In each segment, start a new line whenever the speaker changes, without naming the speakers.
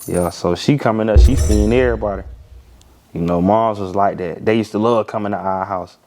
Yeah, so she coming up, she seeing everybody. You know, moms was like that. They used to love coming to our house.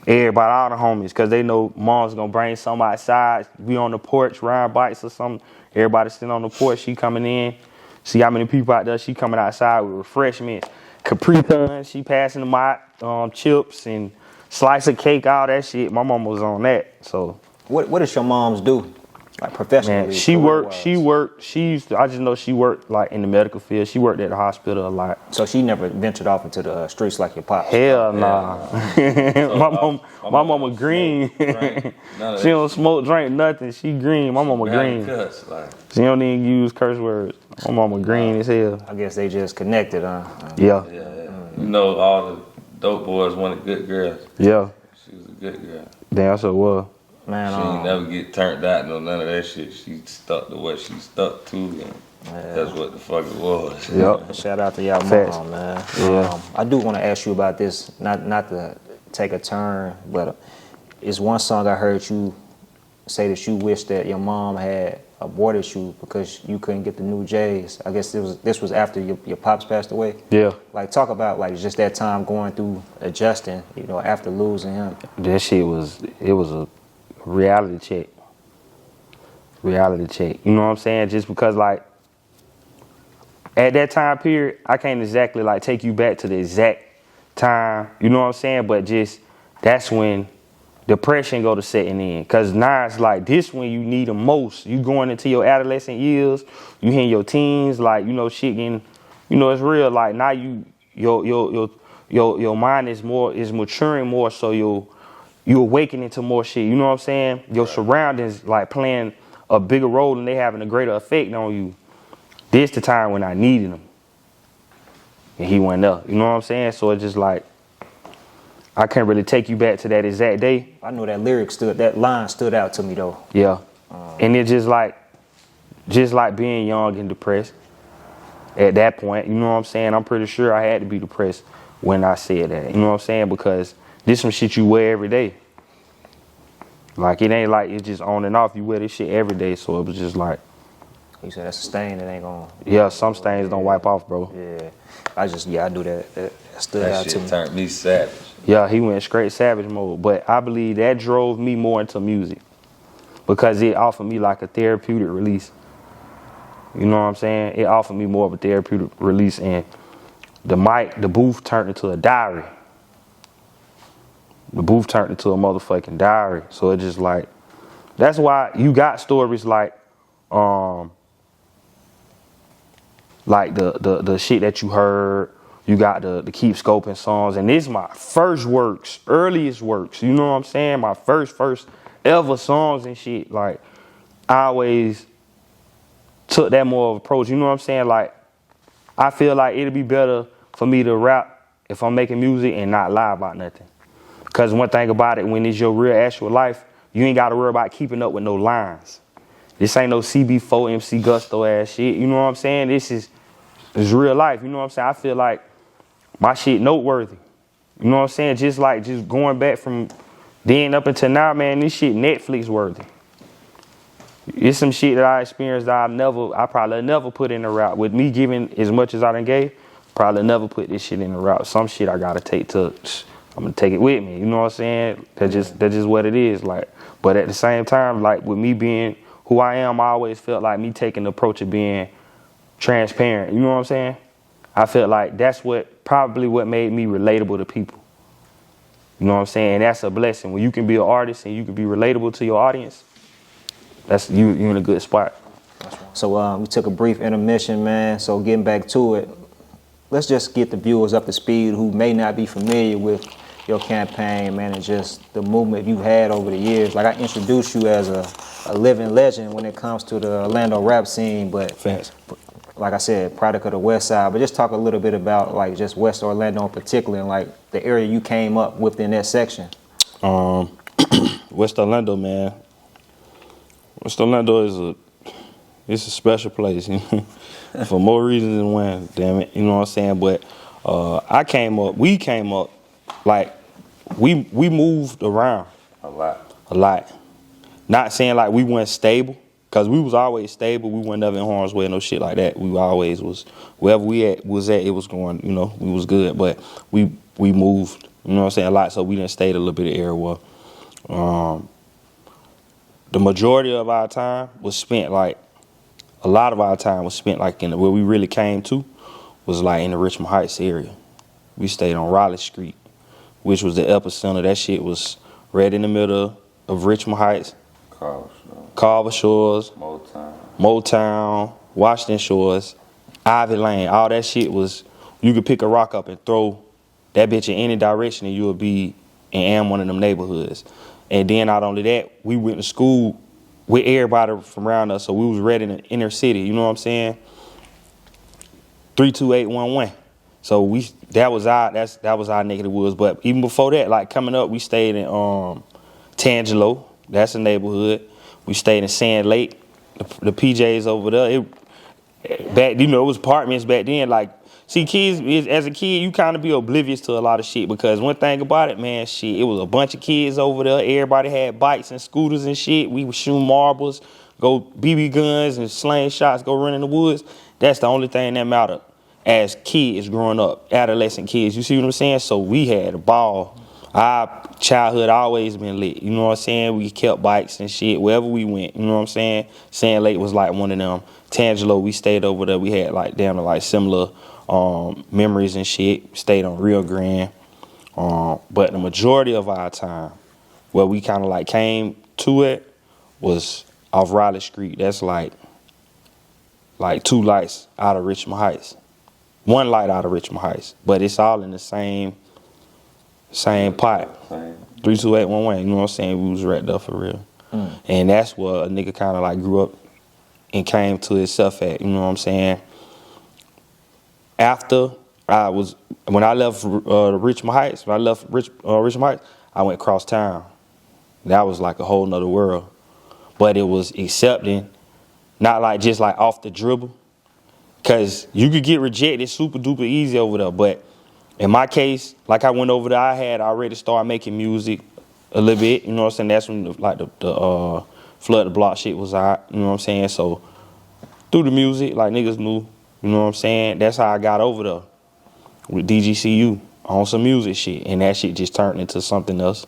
Everybody, all the homies, because they know mom's gonna bring some outside. We on the porch, riding bikes or something. Everybody sitting on the porch, she coming in. See how many people out there, she coming outside with refreshments. Capri Sun, she passing them out, chips and slice of cake, all that shit. My mom was on that, so.
What does your moms do? Like professionally?
Man, she worked, I just know she worked like in the medical field. She worked at the hospital a lot.
So she never ventured off into the streets like your pops?
Hell nah. My mama green. She don't smoke, drink, nothing. She green. My mama green. She don't even use curse words. My mama green as hell.
I guess they just connected, huh?
Yeah.
You know, all the dope boys wanted good girls.
Yeah.
She was a good girl.
Damn, so what?
Man,
she ain't never get turned out, no none of that shit. She stuck to what she stuck to, and that's what the fuck it was.
Yep.
Shout out to y'all mom, man.
Yeah.
I do want to ask you about this, not to take a turn, but it's one song I heard you say that you wish that your mom had aborted you because you couldn't get the new J's. I guess this was after your pops passed away.
Yeah.
Like, talk about like just that time going through adjusting, you know, after losing him.
That shit was a reality check. You know what I'm saying? Just because like at that time period, I can't exactly like take you back to the exact time, you know what I'm saying? But just that's when depression go to setting in. Cause now it's like this when you need the most. You going into your adolescent years, you hitting your teens, like, you know, shit getting, you know, it's real. Like now your mind is maturing more, so you awakening to more shit. You know what I'm saying? Your surroundings like playing a bigger role and they having a greater effect on you. This the time when I needed him. And he went up. You know what I'm saying? So it's just like, I can't really take you back to that exact day.
I know that line stood out to me though.
Yeah. And it's just like being young and depressed at that point. You know what I'm saying? I'm pretty sure I had to be depressed when I said that. You know what I'm saying? Because this some shit you wear every day. Like, it ain't like it's just on and off. You wear this shit every day, so it was just like.
You said that's a stain that ain't gonna.
Yeah, some stains don't wipe off, bro.
Yeah. I do that. That stood out to me.
That shit turned me savage.
Yeah, he went straight savage mode. But I believe that drove me more into music. Because it offered me like a therapeutic release. You know what I'm saying? It offered me more of a therapeutic release. And the booth turned into a diary. The booth turned into a motherfucking diary. So it just like, that's why you got stories like the shit that you heard. You got the keep scoping songs. And this is my first works, earliest works. You know what I'm saying? My first ever songs and shit. Like, I always took that more of approach. You know what I'm saying? Like, I feel like it'd be better for me to rap if I'm making music and not lie about nothing. Because one thing about it, when it's your real actual life, you ain't got to worry about keeping up with no lines. This ain't no CB4 MC Gusto ass shit. You know what I'm saying? This is real life. You know what I'm saying? I feel like my shit noteworthy. You know what I'm saying? Just going back from then up until now, man, this shit Netflix worthy. It's some shit that I experienced that I probably never put in the rap. With me giving as much as I done gave, probably never put this shit in the rap. Some shit I gotta take I'm gonna take it with me. You know what I'm saying? That's just what it is. Like, but at the same time, like with me being who I am, I always felt like me taking the approach of being transparent. You know what I'm saying? I felt like that's probably what made me relatable to people. You know what I'm saying? And that's a blessing. When you can be an artist and you can be relatable to your audience, that's you in a good spot.
So we took a brief intermission, man. So getting back to it, let's just get the viewers up to speed who may not be familiar with your campaign, man, and just the movement you've had over the years. Like, I introduced you as a living legend when it comes to the Orlando rap scene, but
Fast.
Like I said, product of the West Side. But just talk a little bit about like just West Orlando in particular, and like the area you came up within that section.
West Orlando, man. West Orlando it's a special place, you know, for more reasons than one. Damn it, you know what I'm saying? But we came up, like we moved around
A lot.
a lot. Not saying like we weren't stable, Cause we was always stable. We weren't never in harm's way, no shit like that. We always was wherever we was at, it was going. You know, we was good. But we moved. You know what I'm saying? A lot. So we didn't stay a little bit of area. The majority of our time was spent like a lot of our time was spent like in where we really came to was like in the Richmond Heights area. We stayed on Raleigh Street, which was the epicenter. That shit was right in the middle of Richmond Heights, Carver Shores, Motown, Washington Shores, Ivy Lane. All that shit was, you could pick a rock up and throw that bitch in any direction and you would be in one of them neighborhoods. And then not only that, we went to school with everybody from around us, so we was right in the inner city, you know what I'm saying? 32811. So that was our neck of the woods. But even before that, like coming up, we stayed in Tangelo. That's a neighborhood. We stayed in Sand Lake, the PJs over there. It was apartments back then. Like, see, kids, as a kid, you kind of be oblivious to a lot of shit because one thing about it, man, shit, it was a bunch of kids over there. Everybody had bikes and scooters and shit. We would shoot marbles, go BB guns and sling shots, go run in the woods. That's the only thing that mattered as kids growing up, adolescent kids. You see what I'm saying? So we had a ball. Our childhood always been lit. You know what I'm saying? We kept bikes and shit wherever we went. You know what I'm saying? Sand Lake was like one of them. Tangelo, we stayed over there. We had like damn like similar memories and shit. Stayed on Rio Grande. But the majority of our time, where we kind of like came to it, was off Raleigh Street. That's like 2 lights out of Richmond Heights. 1 light out of Richmond Heights. But it's all in the same pot. 32811, you know what I'm saying? We was right there for real. And that's where a nigga kind of like grew up and came to himself at, you know what I'm saying? After when I left Richmond Heights, Richmond Heights, I went cross town. That was like a whole nother world. But it was accepting, not like just like off the dribble. Cause you could get rejected super duper easy over there. But in my case, like I went over there, I had already started making music a little bit. You know what I'm saying? That's when the Flood the Block shit was out. You know what I'm saying? So through the music, like niggas knew. You know what I'm saying? That's how I got over there with DGCU on some music shit. And that shit just turned into something else.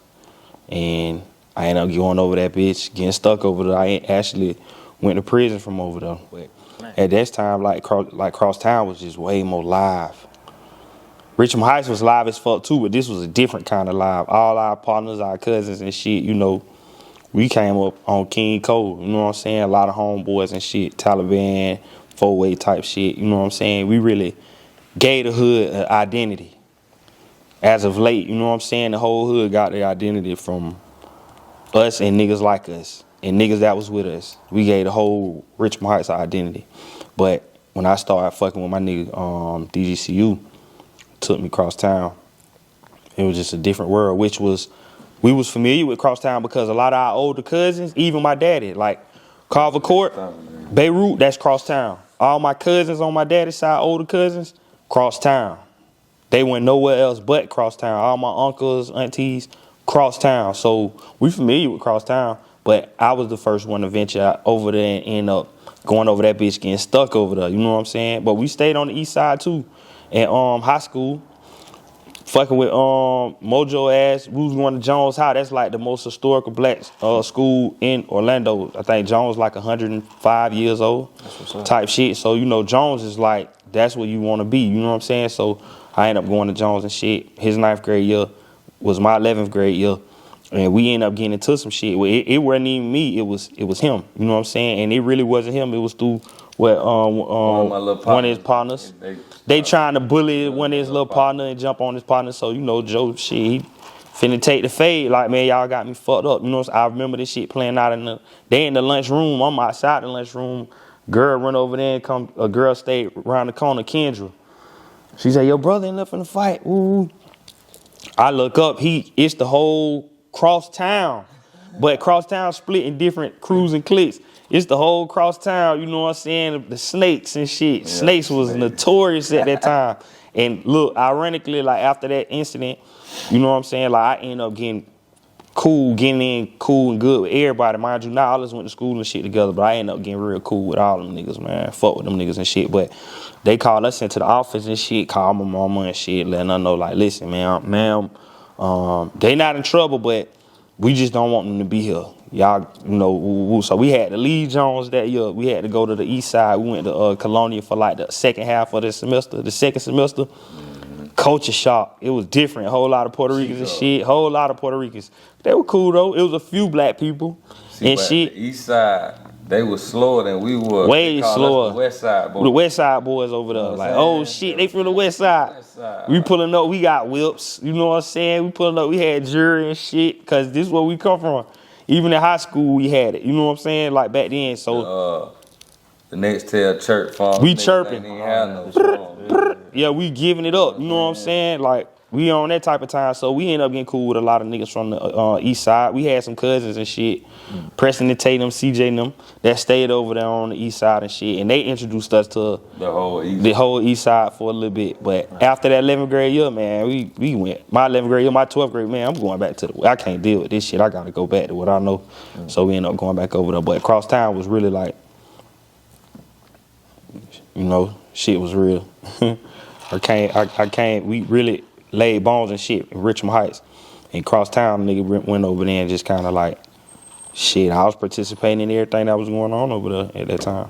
And I ended up going over that bitch, getting stuck over there. I actually went to prison from over there. But at that time, like cross town was just way more live. Richmond Heights was live as fuck too, but this was a different kind of live. All our partners, our cousins and shit, you know, we came up on King Cole, you know what I'm saying? A lot of homeboys and shit, Taliban, 4-way type shit, you know what I'm saying? We really gave the hood an identity. As of late, you know what I'm saying? The whole hood got their identity from us and niggas like us and niggas that was with us. We gave the whole Richmond Heights an identity. But when I started fucking with my nigga DGCU, took me cross town. It was just a different world, we was familiar with cross town because a lot of our older cousins, even my daddy, like Carver Court, Beirut, that's cross town. All my cousins on my daddy's side, older cousins, cross town. They went nowhere else but cross town. All my uncles, aunties, cross town. So we familiar with cross town, but I was the first one to venture out over there and end up going over that bitch, getting stuck over there. You know what I'm saying? But we stayed on the east side too. In high school, fucking with Mojo ass, we was going to Jones High. That's like the most historical black school in Orlando. I think Jones like 105 years old type shit. So, you know, Jones is like, that's where you want to be. You know what I'm saying? So I ended up going to Jones and shit. His 9th grade year was my 11th grade year. And we ended up getting into some shit. It wasn't even me. It was him. You know what I'm saying? And it really wasn't him. It was through what one of his partners. They trying to bully one of his little partner and jump on his partner. So, you know, Joe, shit, he finna take the fade. Like, man, y'all got me fucked up. You know, I remember this shit playing out they in the lunchroom. I'm outside the lunchroom. Girl run over there and come. A girl stayed around the corner, Kendra. She said, your brother ain't left in the fight. Ooh. I look up. It's the whole cross town. But cross town split in different crews and cliques. It's the whole cross town, you know what I'm saying? The snakes and shit. Yeah, snakes was notorious at that time. And look, ironically, like after that incident, you know what I'm saying? Like I ended up getting cool, getting in cool and good with everybody. Mind you, not all of us went to school and shit together, but I ended up getting real cool with all them niggas, man. Fuck with them niggas and shit. But they called us into the office and shit, called my mama and shit, letting her know, like, listen, ma'am, they not in trouble, but we just don't want them to be here. Y'all, so we had to leave Jones that year. We had to go to the east side. We went to Colonia for like the second half of the semester, the second semester. Culture shock. It was different. A whole lot of Puerto Ricans and shit. Whole lot of Puerto Ricans. They were cool though. It was a few black people and shit.
The east side, they were slower than we were.
Way slower.
The west side boys.
The west side boys over there. Like, oh shit, they from the west side. We pulling up. We got whips. You know what I'm saying? We pulling up. We had jury and shit. Cause this is where we come from. Even in high school, we had it. You know what I'm saying? Like back then. So
the next tail chirp phone.
We chirping.
Ain't have no phone.
Yeah, we giving it up. You know what I'm saying? Like we on that type of time. So we ended up getting cool with a lot of niggas from the east side. We had some cousins and shit. Preston and Tatum, CJ and them that stayed over there on the east side and shit. And they introduced us to
the whole east
side for a little bit. But after that 11th grade year, man, we went. My 11th grade year, my 12th grade, man, I'm going back to I can't deal with this shit. I gotta go back to what I know. So we ended up going back over there. But Cross Town was really like, shit was real. We really laid bones and shit in Richmond Heights. And Cross Town, nigga went over there and just kind of like, shit, I was participating in everything that was going on over there at that time.